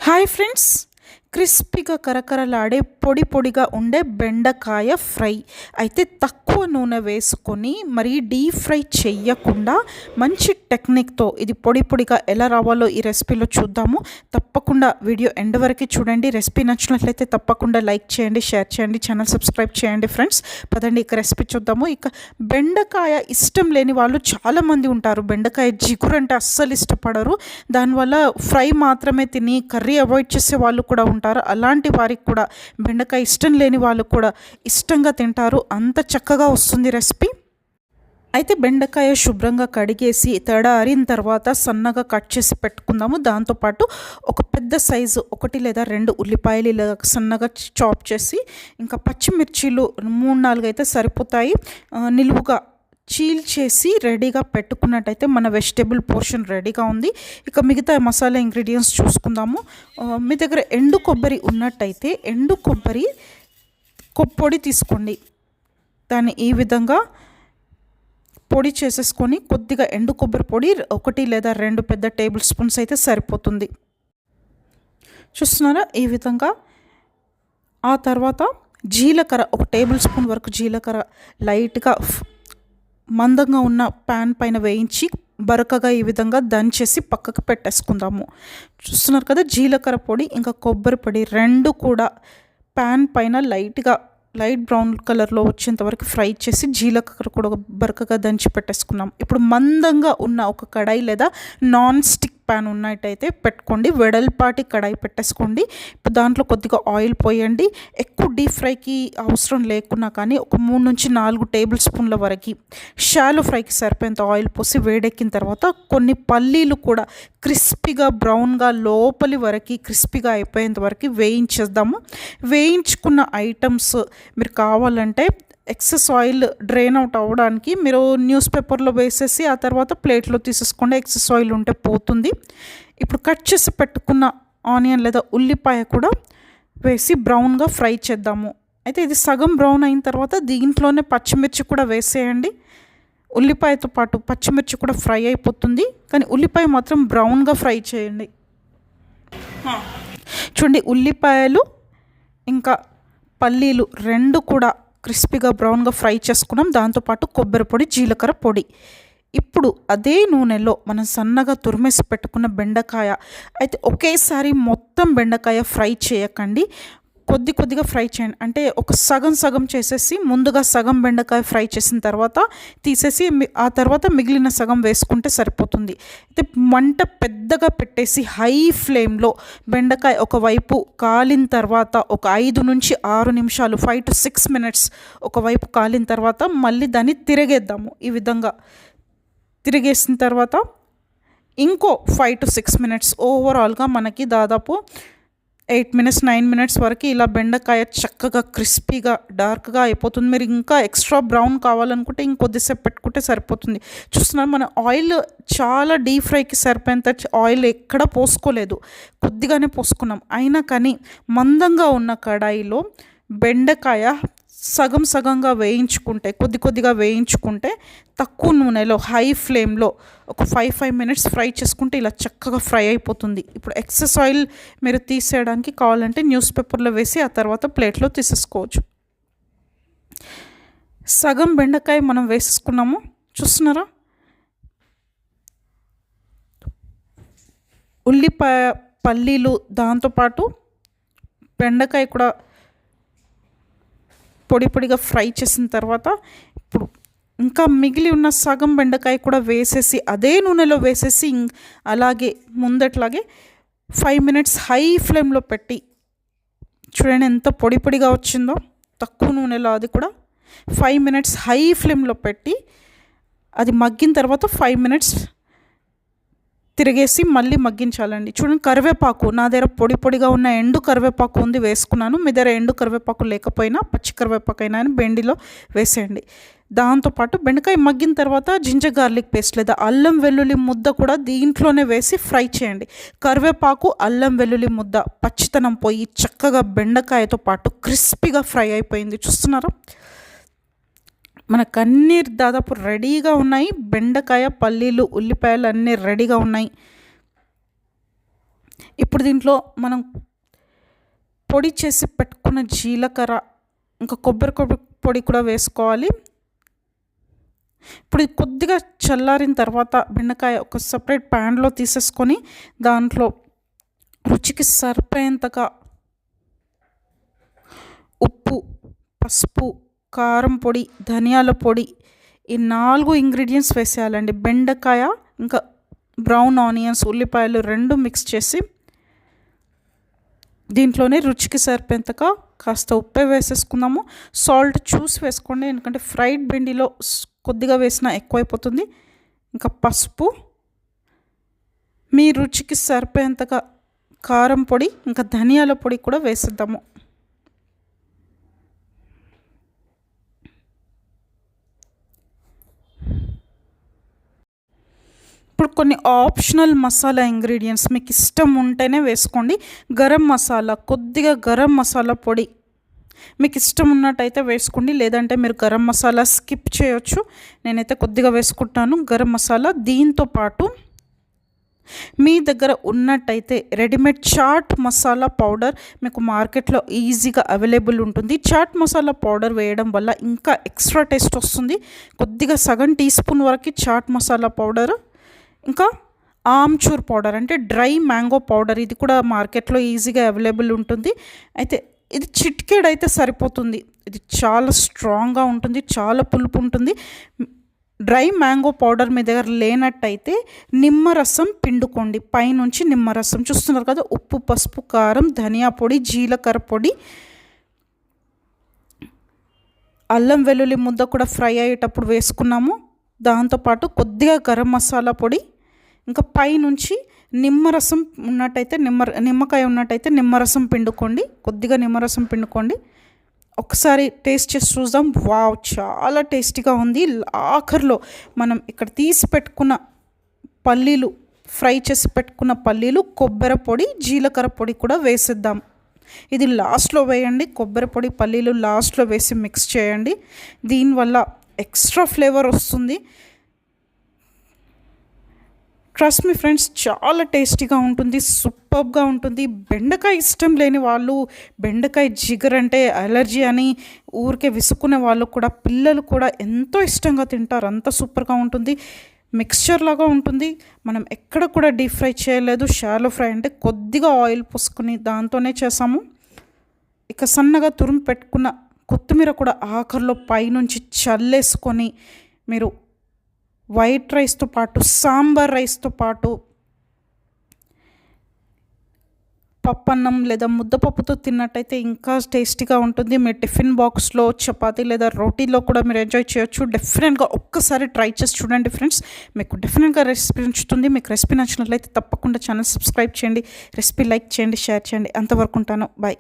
Hi friends, క్రిస్పీగా కరకరలాడే పొడి పొడిగా ఉండే బెండకాయ ఫ్రై అయితే తక్కువ నూనె వేసుకొని మరీ డీప్ ఫ్రై చెయ్యకుండా మంచి టెక్నిక్తో ఇది పొడి పొడిగా ఎలా రావాలో ఈ రెసిపీలో చూద్దాము. తప్పకుండా వీడియో ఎండ్ వరకు చూడండి. రెసిపీ నచ్చినట్లయితే తప్పకుండా లైక్ చేయండి, షేర్ చేయండి, ఛానల్ సబ్స్క్రైబ్ చేయండి. ఫ్రెండ్స్ పదండి ఇక రెసిపీ చూద్దాము. ఇక బెండకాయ ఇష్టం లేని వాళ్ళు చాలామంది ఉంటారు. బెండకాయ జిగురు అంటే అస్సలు ఇష్టపడరు. దానివల్ల ఫ్రై మాత్రమే తిని కర్రీ అవాయిడ్ చేసే వాళ్ళు కూడా ఉంటారు. అలాంటి వారికి కూడా బెండకాయ ఇష్టం లేని వాళ్ళు కూడా ఇష్టంగా తింటారు. అంత చక్కగా వస్తుంది రెసిపీ. అయితే బెండకాయ శుభ్రంగా కడిగేసి తడారిన తర్వాత సన్నగా కట్ చేసి పెట్టుకుందాము. దాంతోపాటు ఒక పెద్ద సైజు 1 లేదా 2 ఉల్లిపాయలు ఇలా సన్నగా చాప్ చేసి, ఇంకా పచ్చిమిర్చీలు 3-4 అయితే సరిపోతాయి. నిలువుగా చీల్ చేసి రెడీగా పెట్టుకున్నట్టయితే మన వెజిటేబుల్ పోర్షన్ రెడీగా ఉంది. ఇక మిగతా మసాలా ఇంగ్రీడియంట్స్ చూసుకుందాము. మీ దగ్గర ఎండు కొబ్బరి ఉన్నట్టయితే ఎండు కొబ్బరి పొడి తీసుకోండి. దాన్ని ఈ విధంగా పొడి చేసేసుకొని కొద్దిగా ఎండు కొబ్బరి పొడి 1 లేదా 2 పెద్ద టేబుల్ స్పూన్స్ అయితే సరిపోతుంది. చూస్తున్నారా ఈ విధంగా. ఆ తర్వాత జీలకర్ర 1 టేబుల్ స్పూన్ వరకు జీలకర్ర లైట్గా మందంగా ఉన్న ప్యాన్ పైన వేయించి బరకగా ఈ విధంగా దంచేసి పక్కకు పెట్టేసుకుందాము. చూస్తున్నారు కదా, జీలకర్ర పొడి ఇంకా కొబ్బరి పొడి 2 కూడా ప్యాన్ పైన లైట్ బ్రౌన్ కలర్లో వచ్చేంత వరకు ఫ్రై చేసి జీలకర్ర కూడా బరకగా దంచి పెట్టేసుకున్నాం. ఇప్పుడు మందంగా ఉన్న ఒక కడాయి లేదా నాన్ స్టిక్ ప్యాన్ ఉన్నట్టయితే పెట్టుకోండి. వెడల్పాటి కడాయి పెట్టేసుకోండి. ఇప్పుడు దాంట్లో కొద్దిగా ఆయిల్ పోయండి. ఎక్కువ డీప్ ఫ్రైకి అవసరం లేకున్నా కానీ ఒక 3-4 టేబుల్ స్పూన్ల వరకు షాలో ఫ్రైకి సరిపోయేంత ఆయిల్ పోసి వేడెక్కిన తర్వాత కొన్ని పల్లీలు కూడా క్రిస్పీగా బ్రౌన్గా లోపలి వరకు క్రిస్పీగా అయిపోయేంత వరకు వేయించేద్దాము. వేయించుకున్న ఐటమ్స్ మీరు కావాలంటే ఎక్సెస్ ఆయిల్ డ్రైన్ అవుట్ అవ్వడానికి మీరు న్యూస్ పేపర్లో వేసేసి ఆ తర్వాత ప్లేట్లో తీసేసుకోండి. ఎక్సెస్ ఆయిల్ ఉంటే పోతుంది. ఇప్పుడు కట్ చేసి పెట్టుకున్న ఆనియన్ లేదా ఉల్లిపాయ కూడా వేసి బ్రౌన్గా ఫ్రై చేద్దాము. అయితే ఇది సగం బ్రౌన్ అయిన తర్వాత దీంట్లోనే పచ్చిమిర్చి కూడా వేసేయండి. ఉల్లిపాయతో పాటు పచ్చిమిర్చి కూడా ఫ్రై అయిపోతుంది, కానీ ఉల్లిపాయ మాత్రం బ్రౌన్గా ఫ్రై చేయండి. చూడండి, ఉల్లిపాయలు ఇంకా పల్లీలు 2 కూడా క్రిస్పీగా బ్రౌన్గా ఫ్రై చేసుకున్నాం. దాంతోపాటు కొబ్బరి పొడి, జీలకర్ర పొడి. ఇప్పుడు అదే నూనెలో మనం సన్నగా తురిమేసి పెట్టుకున్న బెండకాయ అయితే ఒకేసారి మొత్తం బెండకాయ ఫ్రై చేయకండి, కొద్దిగా ఫ్రై చేయండి. అంటే ఒక సగం చేసేసి ముందుగా సగం బెండకాయ ఫ్రై చేసిన తర్వాత తీసేసి ఆ తర్వాత మిగిలిన సగం వేసుకుంటే సరిపోతుంది. అయితే మంట పెద్దగా పెట్టేసి హై ఫ్లేమ్లో బెండకాయ ఒకవైపు కాలిన తర్వాత ఒక 5-6 నిమిషాలు 5 to 6 minutes ఒకవైపు కాలిన తర్వాత మళ్ళీ దాన్ని తిరగేద్దాము. ఈ విధంగా తిరిగేసిన తర్వాత ఇంకో 5 to 6 minutes ఓవరాల్గా మనకి దాదాపు 8-9 minutes వరకు ఇలా బెండకాయ చక్కగా క్రిస్పీగా డార్క్గా అయిపోతుంది. మీరు ఇంకా ఎక్స్ట్రా బ్రౌన్ కావాలనుకుంటే ఇంకొద్దిసేపు పెట్టుకుంటే సరిపోతుంది. చూస్తున్నారు, మన ఆయిల్ చాలా డీప్ ఫ్రైకి సరిపోయేంత ఆయిల్ ఎక్కడ పోసుకోలేదు, కొద్దిగానే పోసుకున్నాం. అయినా కానీ మందంగా ఉన్న కడాయిలో బెండకాయ సగంగా వేయించుకుంటే కొద్దిగా వేయించుకుంటే తక్కువ నూనెలో హై ఫ్లేమ్లో ఒక 5 minutes ఫ్రై చేసుకుంటే ఇలా చక్కగా ఫ్రై అయిపోతుంది. ఇప్పుడు ఎక్సెస్ ఆయిల్ మీరు తీసేయడానికి కావాలంటే న్యూస్ పేపర్లో వేసి ఆ తర్వాత ప్లేట్లో తీసేసుకోవచ్చు. సగం బెండకాయ మనం వేసేసుకున్నాము. చూస్తున్నారా, ఉల్లిపాయ పల్లీలు దాంతోపాటు బెండకాయ కూడా పొడిగా ఫ్రై చేసిన తర్వాత ఇప్పుడు ఇంకా మిగిలి ఉన్న సగం బెండకాయ కూడా వేసేసి అదే నూనెలో వేసేసి అలాగే ముందట్లాగే 5 minutes హై ఫ్లేమ్లో పెట్టి చూడండి ఎంత పొడిగా వచ్చిందో. తక్కువ నూనెలో అది కూడా 5 minutes హై ఫ్లేమ్లో పెట్టి అది మగ్గిన తర్వాత 5 minutes తిరిగేసి మళ్ళీ మగ్గించాలండి. చూడండి, కరివేపాకు నా దగ్గర పొడిగా ఉన్న ఎండు కరివేపాకు ఉంది, వేసుకున్నాను. మీ దగ్గర ఎండు కరివేపాకు లేకపోయినా పచ్చి కరివేపాకు అయినా అని బెండిలో వేసేయండి. దాంతోపాటు బెండకాయ మగ్గిన తర్వాత జింజర్ గార్లిక్ పేస్ట్ లేదా అల్లం వెల్లుల్లి ముద్ద కూడా దీంట్లోనే వేసి ఫ్రై చేయండి. కరివేపాకు అల్లం వెల్లుల్లి ముద్ద పచ్చితనం పోయి చక్కగా బెండకాయతో పాటు క్రిస్పీగా ఫ్రై అయిపోయింది. చూస్తున్నారా, మనకు అన్నీ దాదాపు రెడీగా ఉన్నాయి. బెండకాయ, పల్లీలు, ఉల్లిపాయలు అన్నీ రెడీగా ఉన్నాయి. ఇప్పుడు దీంట్లో మనం పొడి చేసి పెట్టుకున్న జీలకర్ర ఇంకా కొబ్బరి పొడి కూడా వేసుకోవాలి. ఇప్పుడు ఇది కొద్దిగా చల్లారిన తర్వాత బెండకాయ ఒక సపరేట్ ప్యాన్లో తీసేసుకొని దాంట్లో రుచికి సరిపోయేంతగా ఉప్పు, పసుపు, కారం పొడి, ధనియాల పొడి ఈ 4 ఇంగ్రీడియంట్స్ వేసేయాలండి. బెండకాయ ఇంకా బ్రౌన్ ఆనియన్స్, ఉల్లిపాయలు 2 మిక్స్ చేసి దీంట్లోనే రుచికి సరిపోయేంతగా కాస్త ఉప్పే వేసేసుకుందాము. సాల్ట్ చూసి వేసుకోండి, ఎందుకంటే ఫ్రైడ్ బెండిలో కొద్దిగా వేసినా ఎక్కువైపోతుంది. ఇంకా పసుపు, మీ రుచికి సరిపోయేంతగా కారం పొడి, ఇంకా ధనియాల పొడి కూడా వేసేద్దాము. ఇప్పుడు కొన్ని ఆప్షనల్ మసాలా ఇంగ్రీడియంట్స్ మీకు ఇష్టం ఉంటేనే వేసుకోండి. గరం మసాలా, కొద్దిగా గరం మసాలా పొడి మీకు ఇష్టం ఉన్నట్టయితే వేసుకోండి, లేదంటే మీరు గరం మసాలా స్కిప్ చేయొచ్చు. నేనైతే కొద్దిగా వేసుకుంటాను గరం మసాలా. దీంతోపాటు మీ దగ్గర ఉన్నట్టయితే రెడీమేడ్ చాట్ మసాలా పౌడర్ మీకు మార్కెట్లో ఈజీగా అవైలబుల్ ఉంటుంది. చాట్ మసాలా పౌడర్ వేయడం వల్ల ఇంకా ఎక్స్ట్రా టేస్ట్ వస్తుంది. కొద్దిగా సగం టీ స్పూన్ వరకు చాట్ మసాలా పౌడర్, ఇంకా ఆమ్చూర్ పౌడర్ అంటే డ్రై మ్యాంగో పౌడర్, ఇది కూడా మార్కెట్లో ఈజీగా అవైలబుల్ ఉంటుంది. అయితే ఇది చిటికెడైతే సరిపోతుంది. ఇది చాలా స్ట్రాంగ్గా ఉంటుంది, చాలా పులుపు ఉంటుంది. డ్రై మ్యాంగో పౌడర్ మీ దగ్గర లేనట్టయితే నిమ్మరసం పిండుకోండి. పైనుంచి నిమ్మరసం చూస్తున్నారు కదా. ఉప్పు, పసుపు, కారం, ధనియా పొడి, జీలకర్ర పొడి, అల్లం వెల్లుల్లి ముద్ద కూడా ఫ్రై అయ్యేటప్పుడు వేసుకున్నాము. దాంతోపాటు కొద్దిగా గరం మసాలా పొడి, ఇంకా పైనుంచి నిమ్మరసం ఉన్నట్టయితే నిమ్మకాయ ఉన్నట్టయితే నిమ్మరసం పిండుకోండి, కొద్దిగా నిమ్మరసం పిండుకోండి. ఒకసారి టేస్ట్ చేసి చూద్దాం. వావ్, చాలా టేస్టీగా ఉంది. ఆఖరిలో మనం ఇక్కడ తీసి పెట్టుకున్న పల్లీలు, ఫ్రై చేసి పెట్టుకున్న పల్లీలు, కొబ్బరి పొడి, జీలకర్ర పొడి కూడా వేసేద్దాం. ఇది లాస్ట్లో వేయండి. కొబ్బరి పొడి, పల్లీలు లాస్ట్లో వేసి మిక్స్ చేయండి. దీనివల్ల ఎక్స్ట్రా ఫ్లేవర్ వస్తుంది. ట్రస్ట్ మీ ఫ్రెండ్స్, చాలా టేస్టీగా ఉంటుంది, సూపర్గా ఉంటుంది. బెండకాయ ఇష్టం లేని వాళ్ళు, బెండకాయ జిగర్ అంటే అలర్జీ అని ఊరికే విసుక్కునే వాళ్ళు కూడా, పిల్లలు కూడా ఎంతో ఇష్టంగా తింటారు. అంత సూపర్గా ఉంటుంది. మిక్స్చర్ లాగా ఉంటుంది. మనం ఎక్కడ కూడా డీప్ ఫ్రై చేయలేదు. షాలో ఫ్రై అంటే కొద్దిగా ఆయిల్ పోసుకుని దాంతోనే చేసాము. ఇక సన్నగా తురుము పెట్టుకున్న కొత్తిమీర కూడా ఆఖరిలో పైనుంచి చల్లేసుకొని మీరు వైట్ రైస్తో పాటు, సాంబార్ రైస్తో పాటు, పప్పన్నం లేదా ముద్దపప్పుతో తిన్నట్టయితే ఇంకా టేస్టీగా ఉంటుంది. మీ టిఫిన్ బాక్స్లో, చపాతీ లేదా రోటీలో కూడా మీరు ఎంజాయ్ చేయొచ్చు. డెఫినెట్గా ఒక్కసారి ట్రై చేసి చూడండి ఫ్రెండ్స్, మీకు డెఫినెట్గా రెసిపీ నచ్చుతుంది. మీకు రెసిపీ నచ్చినట్లయితే తప్పకుండా ఛానల్ సబ్స్క్రైబ్ చేయండి, రెసిపీ లైక్ చేయండి, షేర్ చేయండి. అంతవరకు ఉంటాను. బాయ్.